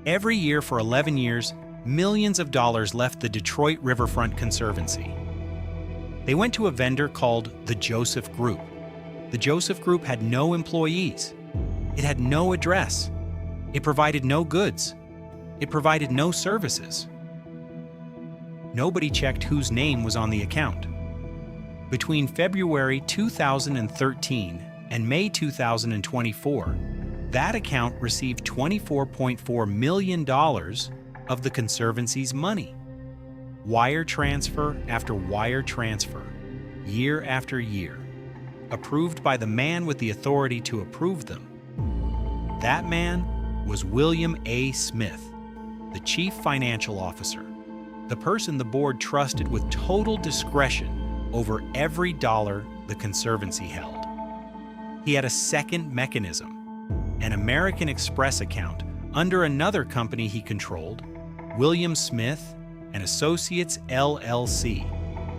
Every year for 11 years, millions of dollars left the Detroit Riverfront Conservancy. They went to a vendor called the Joseph Group. The Joseph Group had no employees. It had no address. It provided no goods. It provided no services. Nobody checked whose name was on the account. Between February 2013 and May 2024, that account received $24.4 million of the Conservancy's money. Wire transfer after wire transfer, year after year, approved by the man with the authority to approve them. That man was William A. Smith, the Chief Financial Officer, the person the board trusted with total discretion over every dollar the Conservancy held. He had a second mechanism, an American Express account under another company he controlled, William Smith and Associates LLC.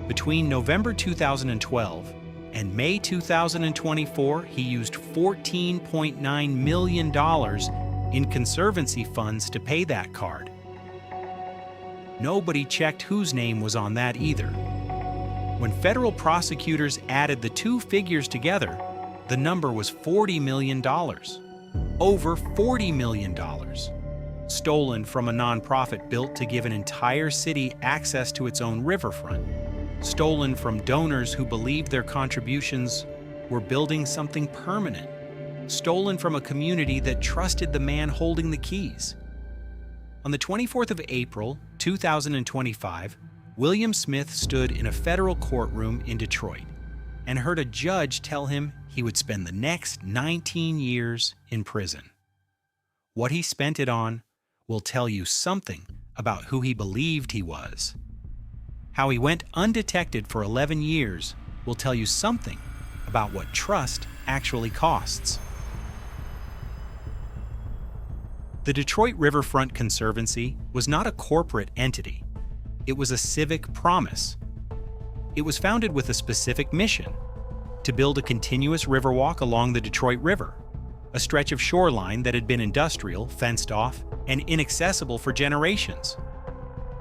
Between November 2012 and May 2024, he used $14.9 million in Conservancy funds to pay that card. Nobody checked whose name was on that either. When federal prosecutors added the two figures together, the number was $40 million. Over $40 million. Stolen from a nonprofit built to give an entire city access to its own riverfront. Stolen from donors who believed their contributions were building something permanent. Stolen from a community that trusted the man holding the keys. On the 24th of April, 2025, William Smith stood in a federal courtroom in Detroit and heard a judge tell him he would spend the next 19 years in prison. What he spent it on will tell you something about who he believed he was. How he went undetected for 11 years will tell you something about what trust actually costs. The Detroit Riverfront Conservancy was not a corporate entity. It was a civic promise. It was founded with a specific mission: to build a continuous riverwalk along the Detroit River, a stretch of shoreline that had been industrial, fenced off, and inaccessible for generations.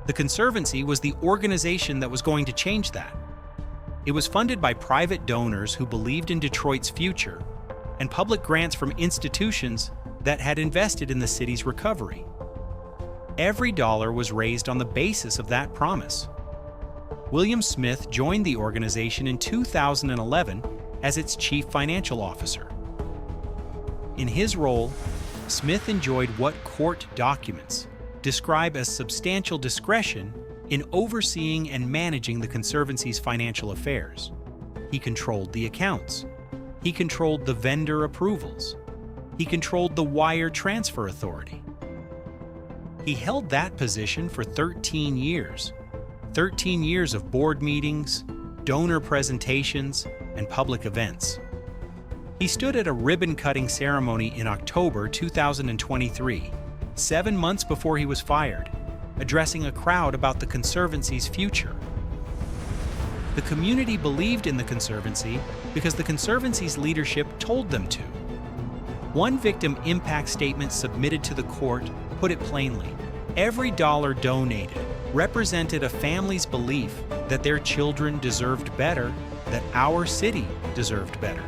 The Conservancy was the organization that was going to change that. It was funded by private donors who believed in Detroit's future and public grants from institutions that had invested in the city's recovery. Every dollar was raised on the basis of that promise. William Smith joined the organization in 2011 as its chief financial officer. In his role, Smith enjoyed what court documents describe as substantial discretion in overseeing and managing the Conservancy's financial affairs. He controlled the accounts. He controlled the vendor approvals. He controlled the wire transfer authority. He held that position for 13 years. 13 years of board meetings, donor presentations, and public events. He stood at a ribbon-cutting ceremony in October 2023, 7 months before he was fired, addressing a crowd about the Conservancy's future. The community believed in the Conservancy because the Conservancy's leadership told them to. One victim impact statement submitted to the court put it plainly: every dollar donated represented a family's belief that their children deserved better, that our city deserved better.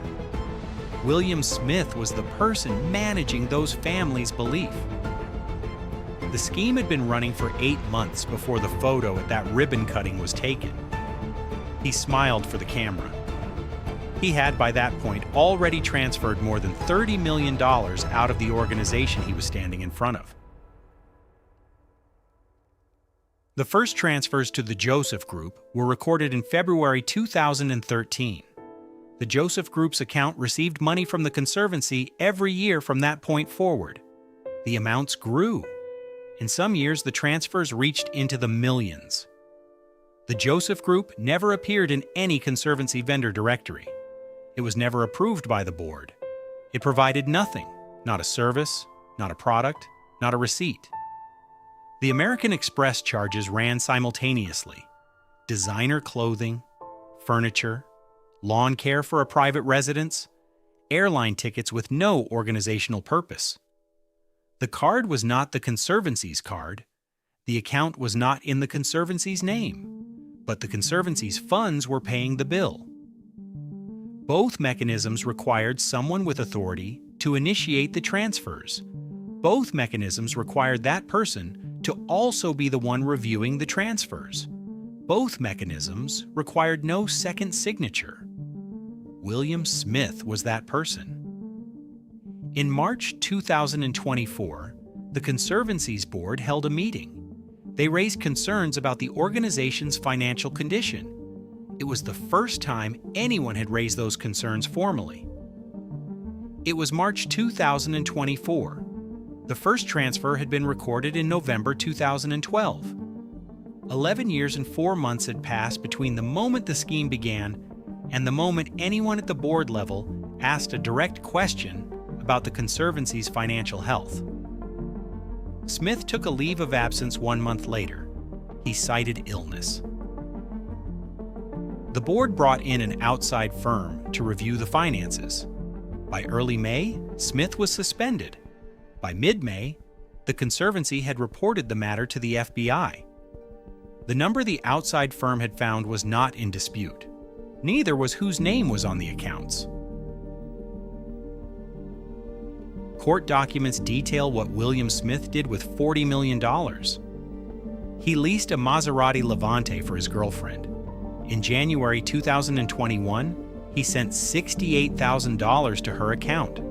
William Smith was the person managing those families' belief. The scheme had been running for 8 months before the photo at that ribbon cutting was taken. He smiled for the camera. He had, by that point, already transferred more than $30 million out of the organization he was standing in front of. The first transfers to the Joseph Group were recorded in February 2013. The Joseph Group's account received money from the Conservancy every year from that point forward. The amounts grew. In some years, the transfers reached into the millions. The Joseph Group never appeared in any Conservancy vendor directory. It was never approved by the board. It provided nothing, not a service, not a product, not a receipt. The American Express charges ran simultaneously: designer clothing, furniture, lawn care for a private residence, airline tickets with no organizational purpose. The card was not the Conservancy's card. The account was not in the Conservancy's name, but the Conservancy's funds were paying the bill. Both mechanisms required someone with authority to initiate the transfers. Both mechanisms required that person to also be the one reviewing the transfers. Both mechanisms required no second signature. William Smith was that person. In March 2024, the Conservancy's board held a meeting. They raised concerns about the organization's financial condition. It was the first time anyone had raised those concerns formally. It was March 2024. The first transfer had been recorded in November 2012. 11 years and 4 months had passed between the moment the scheme began and the moment anyone at the board level asked a direct question about the Conservancy's financial health. Smith took a leave of absence 1 month later. He cited illness. The board brought in an outside firm to review the finances. By early May, Smith was suspended. By mid-May, the Conservancy had reported the matter to the FBI. The number the outside firm had found was not in dispute. Neither was whose name was on the accounts. Court documents detail what William Smith did with $40 million. He leased a Maserati Levante for his girlfriend. In January 2021, he sent $68,000 to her account.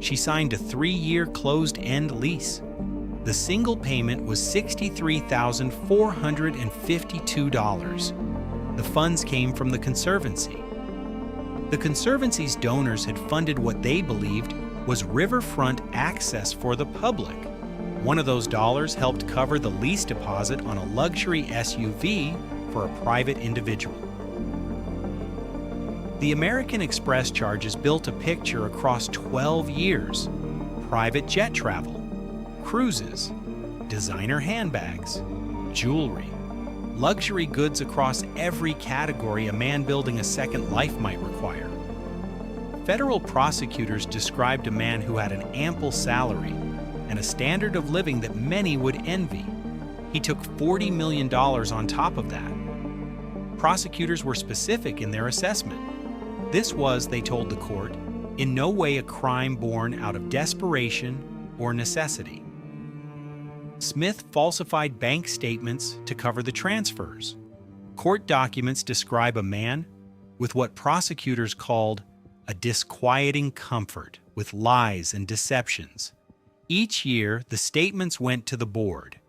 She signed a 3-year closed-end lease. The single payment was $63,452. The funds came from the Conservancy. The Conservancy's donors had funded what they believed was riverfront access for the public. One of those dollars helped cover the lease deposit on a luxury SUV for a private individual. The American Express charges built a picture across 12 years: private jet travel, cruises, designer handbags, jewelry, luxury goods across every category a man building a second life might require. Federal prosecutors described a man who had an ample salary and a standard of living that many would envy. He took $40 million on top of that. Prosecutors were specific in their assessment. This was, they told the court, in no way a crime born out of desperation or necessity. Smith falsified bank statements to cover the transfers. Court documents describe a man with what prosecutors called a disquieting comfort with lies and deceptions. Each year, the statements went to the board.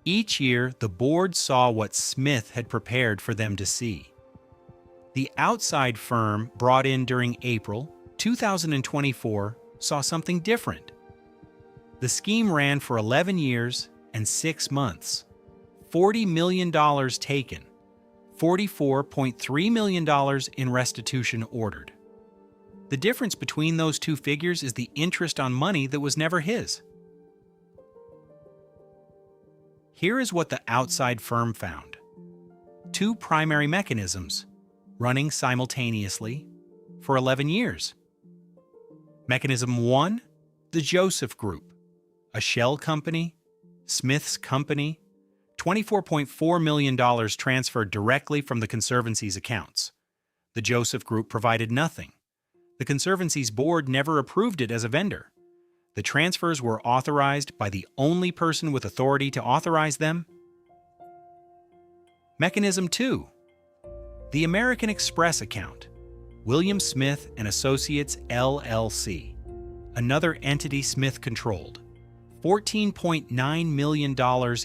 Each year, the board saw what Smith had prepared for them to see. The outside firm brought in during April 2024 saw something different. The scheme ran for 11 years and 6 months. $40 million taken. $44.3 million in restitution ordered. The difference between those two figures is the interest on money that was never his. Here is what the outside firm found. 2 primary mechanisms running simultaneously for 11 years. Mechanism 1, the Joseph Group, a shell company, Smith's company, $24.4 million transferred directly from the Conservancy's accounts. The Joseph Group provided nothing. The Conservancy's board never approved it as a vendor. The transfers were authorized by the only person with authority to authorize them. Mechanism 2. The American Express account, William Smith and Associates LLC, another entity Smith controlled. $14.9 million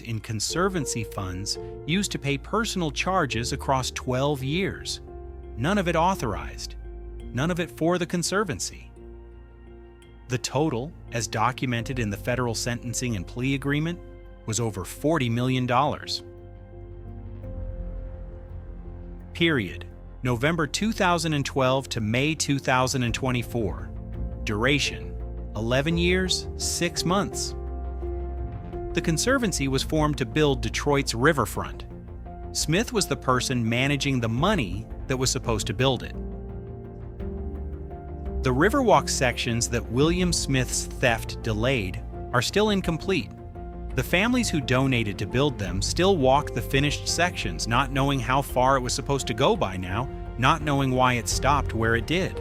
in Conservancy funds used to pay personal charges across 12 years. None of it authorized. None of it for the Conservancy. The total, as documented in the federal sentencing and plea agreement, was over $40 million. Period. November 2012 to May 2024. Duration: 11 years, 6 months. The Conservancy was formed to build Detroit's riverfront. Smith was the person managing the money that was supposed to build it. The Riverwalk sections that William Smith's theft delayed are still incomplete. The families who donated to build them still walk the finished sections, not knowing how far it was supposed to go by now, not knowing why it stopped where it did.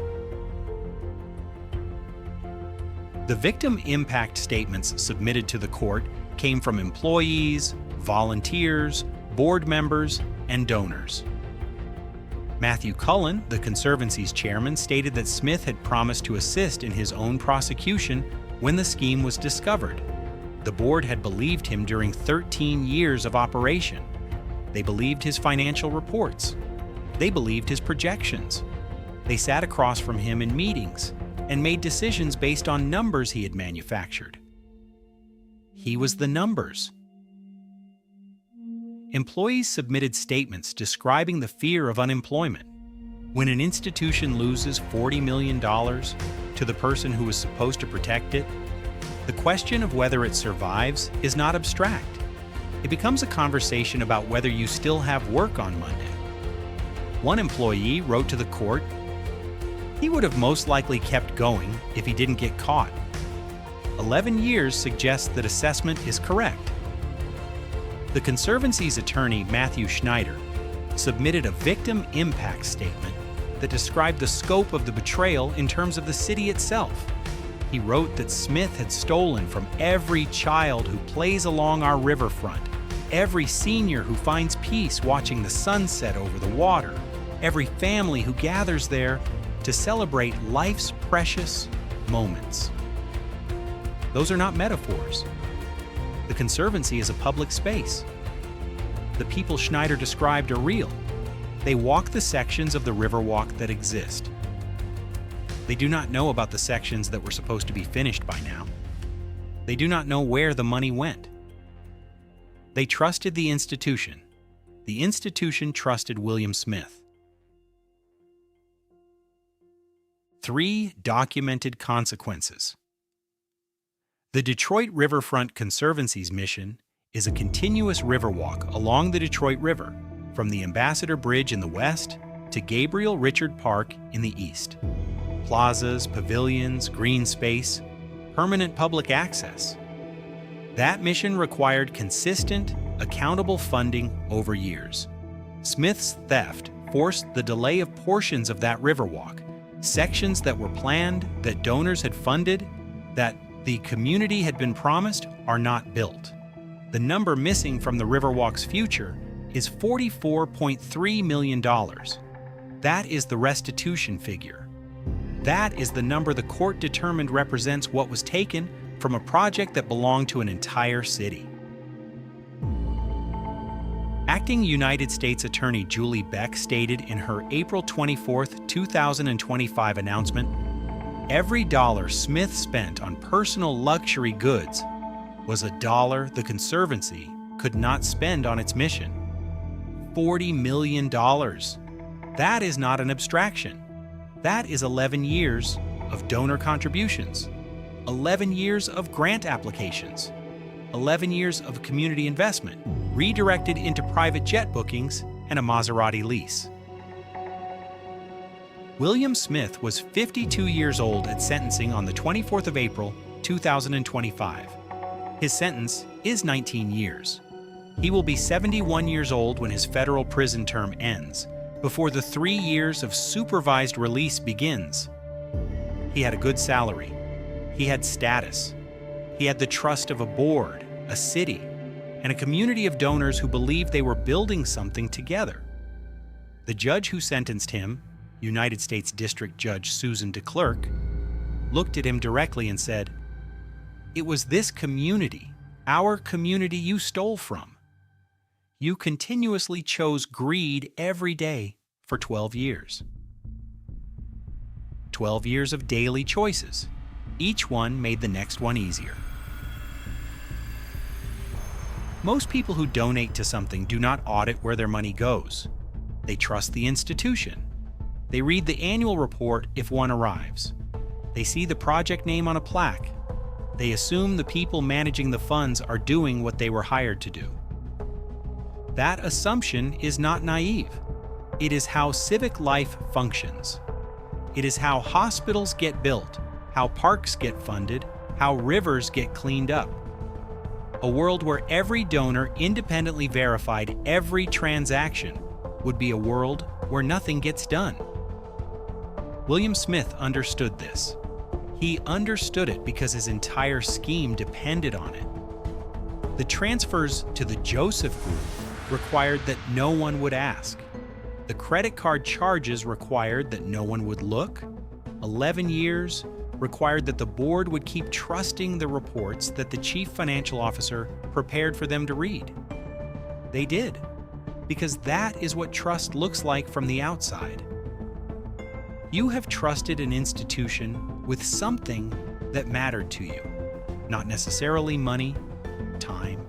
The victim impact statements submitted to the court came from employees, volunteers, board members, and donors. Matthew Cullen, the Conservancy's chairman, stated that Smith had promised to assist in his own prosecution when the scheme was discovered. The board had believed him during 13 years of operation. They believed his financial reports. They believed his projections. They sat across from him in meetings and made decisions based on numbers he had manufactured. He was the numbers. Employees submitted statements describing the fear of unemployment. When an institution loses $40 million to the person who was supposed to protect it, the question of whether it survives is not abstract. It becomes a conversation about whether you still have work on Monday. One employee wrote to the court, he would have most likely kept going if he didn't get caught. 11 years suggests that assessment is correct. The Conservancy's attorney, Matthew Schneider, submitted a victim impact statement that described the scope of the betrayal in terms of the city itself. He wrote that Smith had stolen from every child who plays along our riverfront, every senior who finds peace watching the sunset over the water, every family who gathers there to celebrate life's precious moments. Those are not metaphors. The Conservancy is a public space. The people Schneider described are real. They walk the sections of the Riverwalk that exist. They do not know about the sections that were supposed to be finished by now. They do not know where the money went. They trusted the institution. The institution trusted William Smith. 3 documented consequences. The Detroit Riverfront Conservancy's mission is a continuous riverwalk along the Detroit River, from the Ambassador Bridge in the west to Gabriel Richard Park in the east. Plazas, pavilions, green space, permanent public access. That mission required consistent, accountable funding over years. Smith's theft forced the delay of portions of that riverwalk, sections that were planned, that donors had funded, that the community had been promised are not built. The number missing from the Riverwalk's future is $44.3 million. That is the restitution figure. That is the number the court determined represents what was taken from a project that belonged to an entire city. Acting United States Attorney Julie Beck stated in her April 24, 2025 announcement, every dollar Smith spent on personal luxury goods was a dollar the Conservancy could not spend on its mission. $40 million. That is not an abstraction. That is 11 years of donor contributions, 11 years of grant applications, 11 years of community investment redirected into private jet bookings and a Maserati lease. William Smith was 52 years old at sentencing on the 24th of April, 2025. His sentence is 19 years. He will be 71 years old when his federal prison term ends, before the 3 years of supervised release begins. He had a good salary. He had status. He had the trust of a board, a city, and a community of donors who believed they were building something together. The judge who sentenced him, United States District Judge Susan DeClercq, looked at him directly and said, "It was this community, our community you stole from. You continuously chose greed every day for 12 years. 12 years of daily choices. Each one made the next one easier." Most people who donate to something do not audit where their money goes. They trust the institution. They read the annual report if one arrives. They see the project name on a plaque. They assume the people managing the funds are doing what they were hired to do. That assumption is not naive. It is how civic life functions. It is how hospitals get built, how parks get funded, how rivers get cleaned up. A world where every donor independently verified every transaction would be a world where nothing gets done. William Smith understood this. He understood it because his entire scheme depended on it. The transfers to the Joseph Group required that no one would ask. The credit card charges required that no one would look. 11 years required that the board would keep trusting the reports that the chief financial officer prepared for them to read. They did, because that is what trust looks like from the outside. You have trusted an institution with something that mattered to you, not necessarily money, time,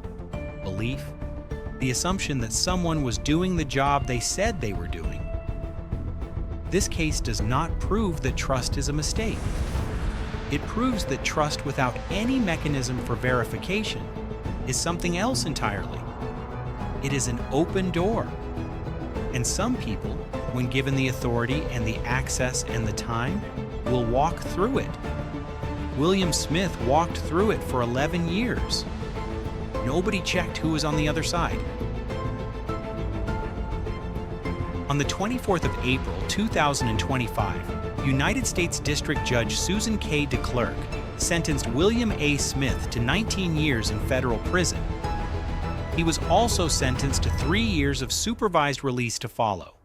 belief, the assumption that someone was doing the job they said they were doing. This case does not prove that trust is a mistake. It proves that trust without any mechanism for verification is something else entirely. It is an open door. And some people, when given the authority and the access and the time, will walk through it. William Smith walked through it for 11 years. Nobody checked who was on the other side. On the 24th of April, 2025, United States District Judge Susan K. DeClercq sentenced William A. Smith to 19 years in federal prison. He was also sentenced to 3 years of supervised release to follow.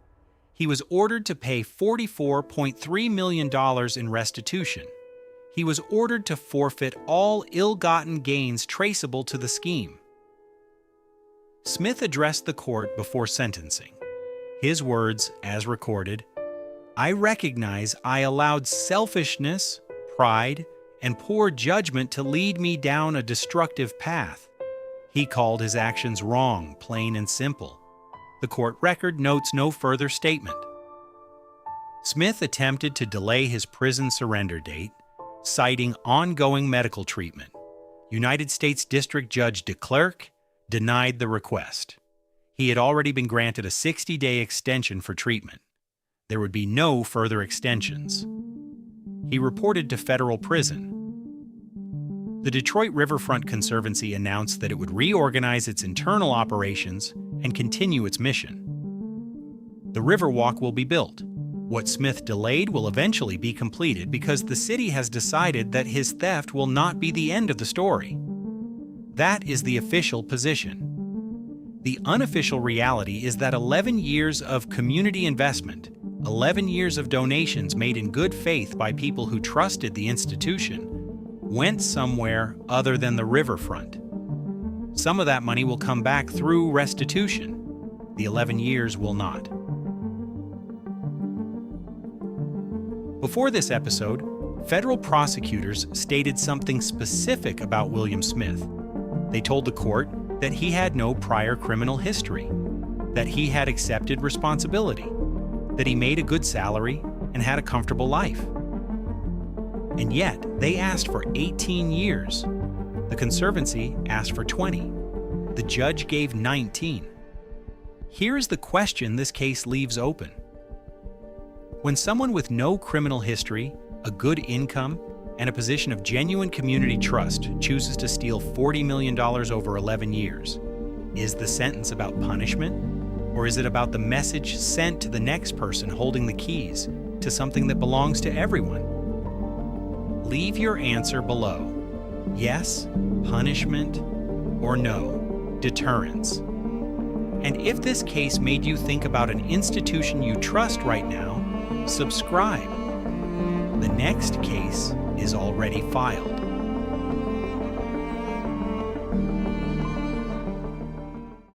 He was ordered to pay $44.3 million in restitution. He was ordered to forfeit all ill-gotten gains traceable to the scheme. Smith addressed the court before sentencing. His words, as recorded, "I recognize I allowed selfishness, pride, and poor judgment to lead me down a destructive path." He called his actions wrong, plain and simple. The court record notes no further statement. Smith attempted to delay his prison surrender date, citing ongoing medical treatment. United States District Judge DeClercq denied the request. He had already been granted a 60-day extension for treatment. There would be no further extensions. He reported to federal prison. The Detroit Riverfront Conservancy announced that it would reorganize its internal operations and continue its mission. The Riverwalk will be built. What Smith delayed will eventually be completed because the city has decided that his theft will not be the end of the story. That is the official position. The unofficial reality is that 11 years of community investment, 11 years of donations made in good faith by people who trusted the institution, went somewhere other than the riverfront. Some of that money will come back through restitution. The 11 years will not. Before this episode, federal prosecutors stated something specific about William Smith. They told the court that he had no prior criminal history, that he had accepted responsibility, that he made a good salary and had a comfortable life. And yet, they asked for 18 years. The Conservancy asked for 20. The judge gave 19. Here is the question this case leaves open. When someone with no criminal history, a good income, and a position of genuine community trust chooses to steal $40 million over 11 years, is the sentence about punishment? Or is it about the message sent to the next person holding the keys to something that belongs to everyone? Leave your answer below. Yes, punishment, or no, deterrence. And if this case made you think about an institution you trust right now, subscribe. The next case is already filed.